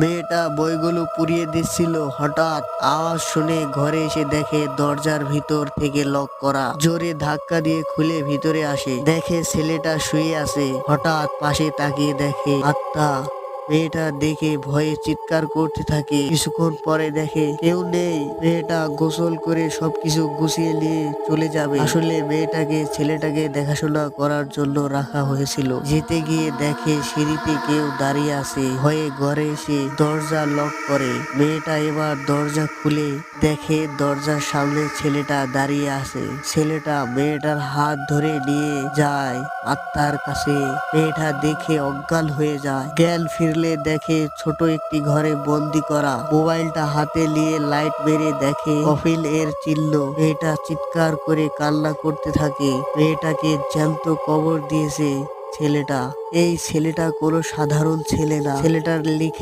মেয়েটা বইগুলো পুড়িয়ে দিচ্ছিল। হঠাৎ আওয়াজ শুনে ঘরে এসে দেখে দরজার ভিতর থেকে লক করা। জোরে ধাক্কা দিয়ে খুলে ভিতরে আসে, দেখে ছেলেটা শুয়ে আছে। হঠাৎ পাশে তাকিয়ে দেখে আত্মা। মেয়েটা দেখে ভয়ে চিৎকার করতে থাকে। কিছুক্ষণ পরে দেখে কেউ নেই। মেয়েটা গোসল করে সবকিছু গুছিয়ে নিয়ে চলে যাবে। আসলে মেয়েটাকে ছেলেটাকে দেখাশোনা করার জন্য রাখা হয়েছিল। যেতে গিয়ে দেখে সিঁড়িতে কেউ দাঁড়িয়ে আছে। ভয়ে ঘরে এসে দরজা লক করে। মেয়েটা এবার দরজা খুলে দেখে দরজার সামনে ছেলেটা দাঁড়িয়ে আছে। ছেলেটা মেয়েটার হাত ধরে নিয়ে যায় আত্মার কাছে। মেয়েটা দেখে অজ্ঞান হয়ে যায়। জ্ঞান ফিরলে দেখে ছোট একটি ঘরে বন্দি করা। মোবাইলটা হাতে নিয়ে লাইট মেরে দেখে কফিল এর চিহ্ন। মেয়েটা চিৎকার করে কান্না করতে থাকে। মেয়েটাকে জ্যান্ত কবর দিয়েছে ছেলেটা। এই ছেলেটা কোনো সাধারণ ছেলে না। ছেলেটার লিখে